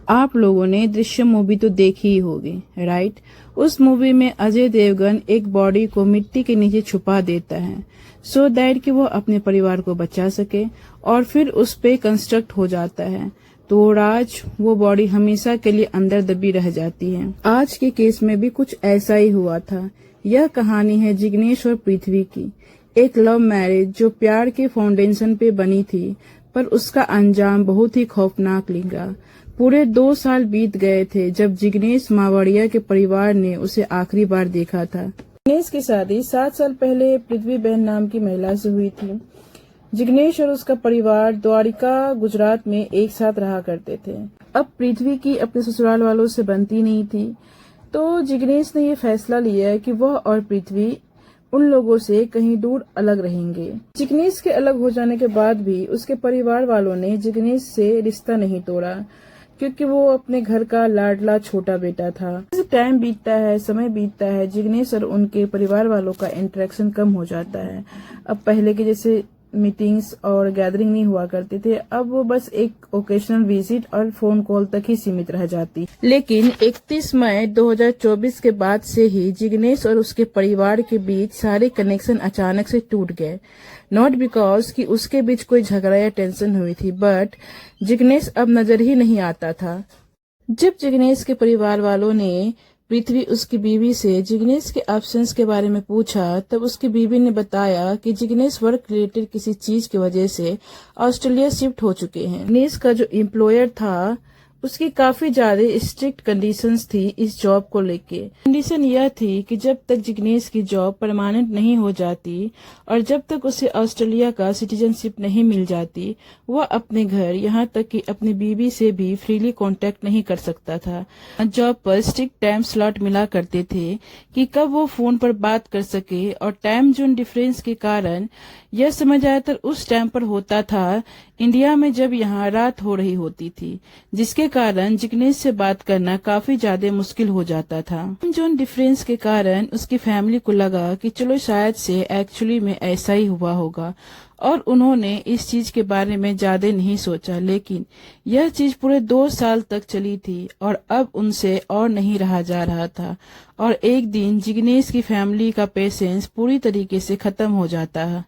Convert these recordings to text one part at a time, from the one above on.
आप लोगों ने दृश्यम मूवी तो देखी ही होगी, राइट। उस मूवी में अजय देवगन एक बॉडी को मिट्टी के नीचे छुपा देता है सो दैट कि वो अपने परिवार को बचा सके, और फिर उस पे कंस्ट्रक्ट हो जाता है तो राज वो बॉडी हमेशा के लिए अंदर दबी रह जाती है। आज के केस में भी कुछ ऐसा ही हुआ था। यह कहानी है जिग्नेश और पृथ्वी की, एक लव मैरिज जो प्यार के फाउंडेशन पे बनी थी, पर उसका अंजाम बहुत ही खौफनाक निकला। पूरे 2 साल बीत गए थे जब जिग्नेश मावड़िया के परिवार ने उसे आखिरी बार देखा था। जिग्नेश की शादी 7 साल पहले पृथ्वी बहन नाम की महिला से हुई थी। जिग्नेश और उसका परिवार द्वारिका गुजरात में एक साथ रहा करते थे। अब पृथ्वी की अपने ससुराल वालों से बनती नहीं थी, तो जिग्नेश ने ये फैसला लिया कि वह और पृथ्वी उन लोगों से कहीं दूर अलग रहेंगे। जिग्नेश के अलग हो जाने के बाद भी उसके परिवार वालों ने जिग्नेश से रिश्ता नहीं तोड़ा, क्योंकि वो अपने घर का लाडला छोटा बेटा था। जैसे टाइम बीतता है, समय बीतता है, जिग्नेश और उनके परिवार वालों का इंटरेक्शन कम हो जाता है। अब पहले के जैसे मीटिंग्स और गैदरिंग नहीं हुआ करते थे, अब वो बस एक ओकेशनल विजिट और फोन कॉल तक ही सीमित रह जाती। लेकिन 31 मई 2024 के बाद से ही जिग्नेश और उसके परिवार के बीच सारे कनेक्शन अचानक से टूट गए। नॉट बिकॉज कि उसके बीच कोई झगड़ा या टेंशन हुई थी, बट जिग्नेश अब नजर ही नहीं आता था। जब जिग्नेश के परिवार वालों ने पृथ्वी उसकी बीवी से जिग्नेश के एब्सेंस के बारे में पूछा, तब उसकी बीवी ने बताया कि जिग्नेश वर्क रिलेटेड किसी चीज की वजह से ऑस्ट्रेलिया शिफ्ट हो चुके हैं। जिग्नेश का जो एम्प्लॉयर था उसकी काफी ज्यादा स्ट्रिक्ट कंडीशंस थी इस जॉब को लेके। कंडीशन यह थी कि जब तक जिग्नेश की जॉब परमानेंट नहीं हो जाती और जब तक उसे ऑस्ट्रेलिया का सिटीजनशिप नहीं मिल जाती, वह अपने घर यहाँ तक कि अपनी बीवी से भी फ्रीली कांटेक्ट नहीं कर सकता था। जॉब पर स्ट्रिक्ट टाइम स्लॉट मिला करते थे कि कब वो फोन पर बात कर सके, और टाइम जोन डिफरेंस के कारण यह समय ज्यादातर उस टाइम पर होता था इंडिया में जब यहाँ रात हो रही होती थी, जिसके कारण जिग्नेश से बात करना काफी ज्यादा मुश्किल हो जाता था। जोन डिफरेंस के कारण उसकी फैमिली को लगा कि चलो शायद से एक्चुअली में ऐसा ही हुआ होगा, और उन्होंने इस चीज के बारे में ज्यादा नहीं सोचा। लेकिन यह चीज पूरे 2 साल तक चली थी और अब उनसे और नहीं रहा जा रहा था, और एक दिन जिग्नेश की फैमिली का पेशेंस पूरी तरीके से खत्म हो जाता है।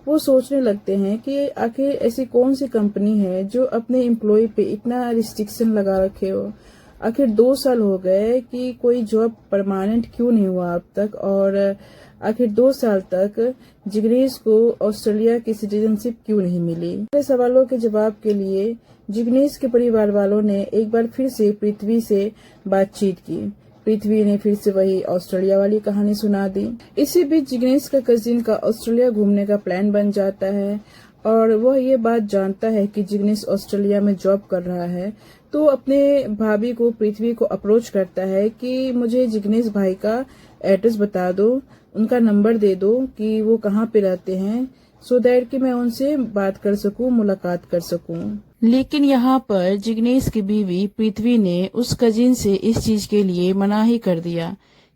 वो सोचने लगते हैं कि आखिर ऐसी कौन सी कंपनी है जो अपने एम्प्लॉय पे इतना रिस्ट्रिक्शन लगा रखे हो। आखिर 2 साल हो गए कि कोई जॉब परमानेंट क्यों नहीं हुआ अब तक, और आखिर 2 साल तक जिग्नेश को ऑस्ट्रेलिया की सिटीजनशिप क्यों नहीं मिली। सारे सवालों के जवाब के लिए जिग्नेश के परिवार वालों ने एक बार फिर से पृथ्वी से बातचीत की। पृथ्वी ने फिर से वही ऑस्ट्रेलिया वाली कहानी सुना दी। इसी बीच जिग्नेश का कजिन का ऑस्ट्रेलिया घूमने का प्लान बन जाता है, और वह ये बात जानता है कि जिग्नेश ऑस्ट्रेलिया में जॉब कर रहा है, तो अपने भाभी को पृथ्वी को अप्रोच करता है कि मुझे जिग्नेश भाई का एड्रेस बता दो, उनका नंबर दे दो कि वो कहाँ पे रहते हैं, सो दैट कि मैं उनसे बात कर सकूं, मुलाकात कर सकूं। लेकिन यहाँ पर जिग्नेश की बीवी पृथ्वी ने उस कजिन से इस चीज के लिए मना ही कर दिया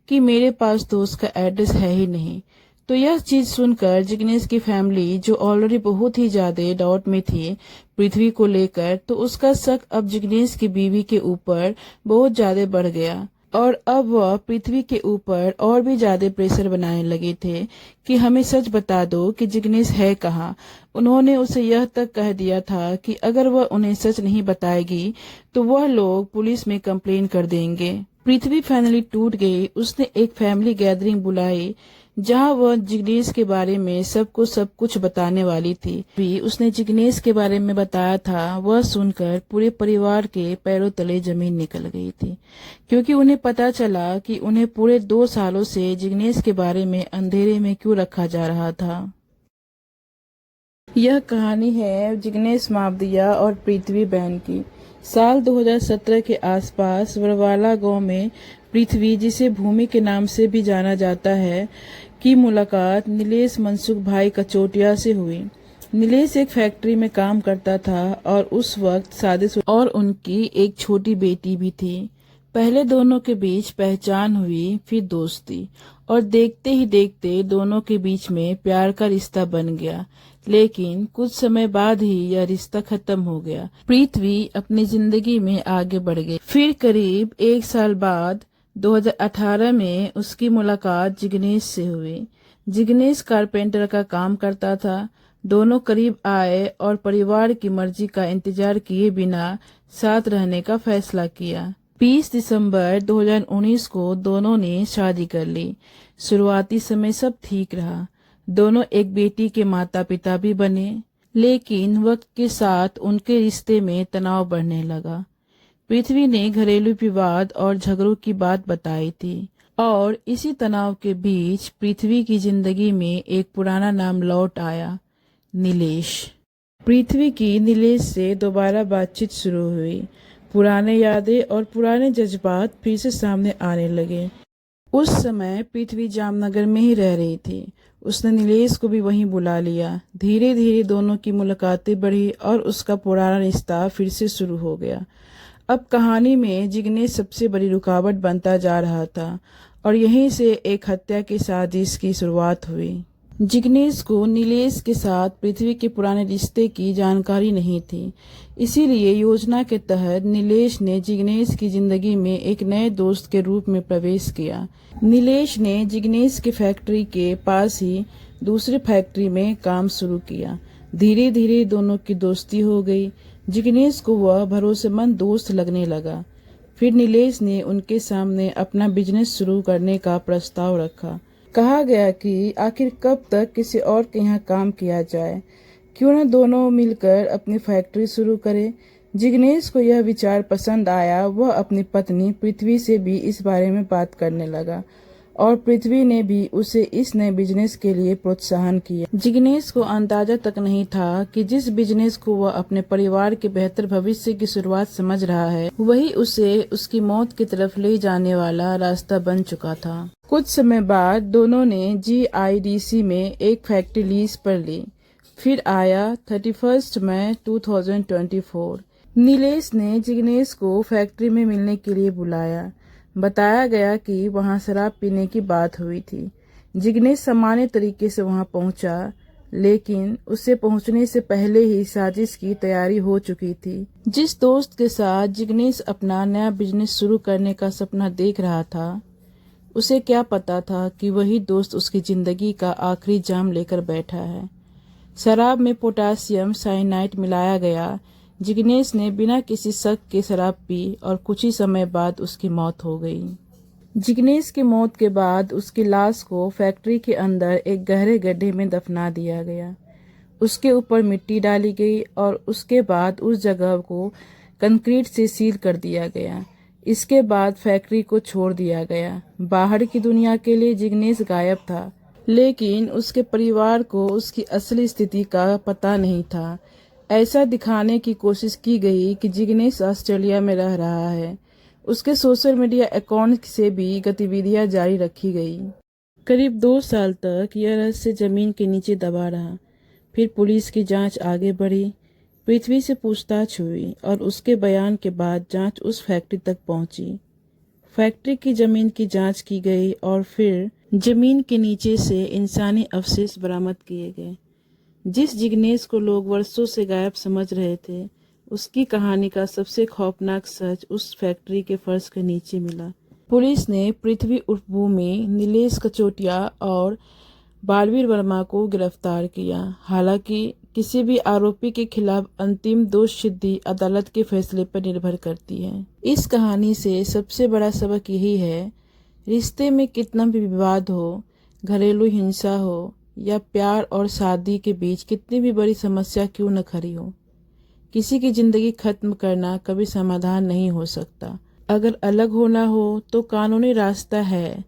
कि मेरे पास तो उसका एड्रेस है ही नहीं। तो यह चीज सुनकर जिग्नेश की फैमिली, जो ऑलरेडी बहुत ही ज्यादा डाउट में थी पृथ्वी को लेकर, तो उसका शक अब जिग्नेश की बीवी के ऊपर बहुत ज्यादा बढ़ गया, और अब वह पृथ्वी के ऊपर और भी ज्यादा प्रेशर बनाने लगे थे कि हमें सच बता दो कि जिग्नेश है कहाँ। उन्होंने उसे यह तक कह दिया था कि अगर वह उन्हें सच नहीं बताएगी तो वह लोग पुलिस में कंप्लेन कर देंगे। पृथ्वी फाइनली टूट गई। उसने एक फैमिली गैदरिंग बुलाई जहां वह जिग्नेश के बारे में सबको सब कुछ बताने वाली थी। भी उसने जिग्नेश के बारे में बताया था, वह सुनकर पूरे परिवार के पैरों तले जमीन निकल गई थी, क्योंकि उन्हें पता चला कि उन्हें पूरे 2 सालों से जिग्नेश के बारे में अंधेरे में क्यों रखा जा रहा था। यह कहानी है जिग्नेश मावड़िया और पृथ्वी बहन की। साल 2017 के आसपास वरवाला गांव में पृथ्वी, जिसे भूमि के नाम से भी जाना जाता है, की मुलाकात नीलेश मनसुख भाई कचोटिया से हुई। नीलेश एक फैक्ट्री में काम करता था और उस वक्त शादीशुदा और उनकी एक छोटी बेटी भी थी। पहले दोनों के बीच पहचान हुई, फिर दोस्ती, और देखते ही देखते दोनों के बीच में प्यार का रिश्ता बन गया। लेकिन कुछ समय बाद ही यह रिश्ता खत्म हो गया। पृथ्वी अपनी जिंदगी में आगे बढ़ गई। फिर करीब 1 साल बाद 2018 में उसकी मुलाकात जिग्नेश से हुई। जिग्नेश कारपेंटर का काम करता था। दोनों करीब आए और परिवार की मर्जी का इंतजार किए बिना साथ रहने का फैसला किया। 20 दिसंबर 2019 को दोनों ने शादी कर ली। शुरुआती समय सब ठीक रहा। दोनों एक बेटी के माता पिता भी बने, लेकिन वक्त के साथ उनके रिश्ते में तनाव बढ़ने लगा। पृथ्वी ने घरेलू विवाद और झगड़ों की बात बताई थी और इसी तनाव के बीच पृथ्वी की जिंदगी में एक पुराना नाम लौट आया, नीलेश। पृथ्वी की नीलेश से दोबारा बातचीत शुरू हुई। पुराने यादें और पुराने जज्बात फिर से सामने आने लगे। उस समय पृथ्वी जामनगर में ही रह रही थी। उसने नीलेश को भी वहीं बुला लिया। धीरे धीरे दोनों की मुलाकातें बढ़ी और उसका पुराना रिश्ता फिर से शुरू हो गया। अब कहानी में जिग्नेश सबसे बड़ी रुकावट बनता जा रहा था और यहीं से एक हत्या की साजिश की शुरुआत हुई। जिग्नेश को नीलेश के साथ पृथ्वी के पुराने रिश्ते की जानकारी नहीं थी, इसीलिए योजना के तहत नीलेश ने जिग्नेश की जिंदगी में एक नए दोस्त के रूप में प्रवेश किया। नीलेश ने जिग्नेश की फैक्ट्री के पास ही दूसरी फैक्ट्री में काम शुरू किया। धीरे धीरे दोनों की दोस्ती हो गई। जिग्नेश को वह भरोसेमंद दोस्त लगने लगा। फिर नीलेश ने उनके सामने अपना बिजनेस शुरू करने का प्रस्ताव रखा। कहा गया कि आखिर कब तक किसी और के यहाँ काम किया जाए, क्यों न दोनों मिलकर अपनी फैक्ट्री शुरू करें। जिग्नेश को यह विचार पसंद आया। वह अपनी पत्नी पृथ्वी से भी इस बारे में बात करने लगा और पृथ्वी ने भी उसे इस नए बिजनेस के लिए प्रोत्साहन किया। जिग्नेश को अंदाजा तक नहीं था कि जिस बिजनेस को वह अपने परिवार के बेहतर भविष्य की शुरुआत समझ रहा है, वही उसे उसकी मौत की तरफ ले जाने वाला रास्ता बन चुका था। कुछ समय बाद दोनों ने GIDC में एक फैक्ट्री लीज पर ली। फिर आया 31 मई 2024। नीलेश ने जिग्नेश को फैक्ट्री में मिलने के लिए बुलाया। बताया गया कि वहां शराब पीने की बात हुई थी। जिग्नेश सामान्य तरीके से वहां पहुंचा, लेकिन उससे पहुंचने से पहले ही साजिश की तैयारी हो चुकी थी। जिस दोस्त के साथ जिग्नेश अपना नया बिजनेस शुरू करने का सपना देख रहा था, उसे क्या पता था कि वही दोस्त उसकी जिंदगी का आखिरी जाम लेकर बैठा है। शराब में पोटासियम साइनाइड मिलाया गया। जिग्नेश ने बिना किसी शक के शराब पी और कुछ ही समय बाद उसकी मौत हो गई। जिग्नेश की मौत के बाद उसकी लाश को फैक्ट्री के अंदर एक गहरे गड्ढे में दफना दिया गया। उसके ऊपर मिट्टी डाली गई और उसके बाद उस जगह को कंक्रीट से सील कर दिया गया। इसके बाद फैक्ट्री को छोड़ दिया गया। बाहर की दुनिया के लिए जिग्नेश गायब था, लेकिन उसके परिवार को उसकी असली स्थिति का पता नहीं था। ऐसा दिखाने की कोशिश की गई कि जिग्नेश ऑस्ट्रेलिया में रह रहा है। उसके सोशल मीडिया अकाउंट से भी गतिविधियां जारी रखी गई। करीब 2 साल तक यह रहस्य जमीन के नीचे दबा रहा। फिर पुलिस की जांच आगे बढ़ी। पृथ्वी से पूछताछ हुई और उसके बयान के बाद जांच उस फैक्ट्री तक पहुंची। फैक्ट्री की जमीन की जांच की गई और फिर जमीन के नीचे से इंसानी अवशेष बरामद किए गए। जिस जिग्नेश को लोग वर्षों से गायब समझ रहे थे, उसकी कहानी का सबसे खौफनाक सच उस फैक्ट्री के फर्श के नीचे मिला। पुलिस ने पृथ्वी उर्फ भूमि, नीलेश कचोटिया और बालवीर वर्मा को गिरफ्तार किया। हालांकि किसी भी आरोपी के खिलाफ अंतिम दोष सिद्धि अदालत के फैसले पर निर्भर करती है। इस कहानी से सबसे बड़ा सबक यही है, रिश्ते में कितना भी विवाद हो, घरेलू हिंसा हो या प्यार और शादी के बीच कितनी भी बड़ी समस्या क्यों न खड़ी हो, किसी की जिंदगी खत्म करना कभी समाधान नहीं हो सकता। अगर अलग होना हो तो कानूनी रास्ता है,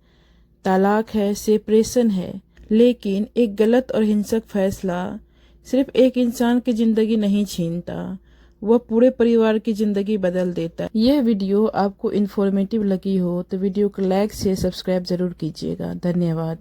तलाक है, सेपरेशन है, लेकिन एक गलत और हिंसक फैसला सिर्फ एक इंसान की जिंदगी नहीं छीनता, वह पूरे परिवार की जिंदगी बदल देता है। यह वीडियो आपको इन्फॉर्मेटिव लगी हो तो वीडियो को लाइक शेयर सब्सक्राइब जरूर कीजिएगा। धन्यवाद।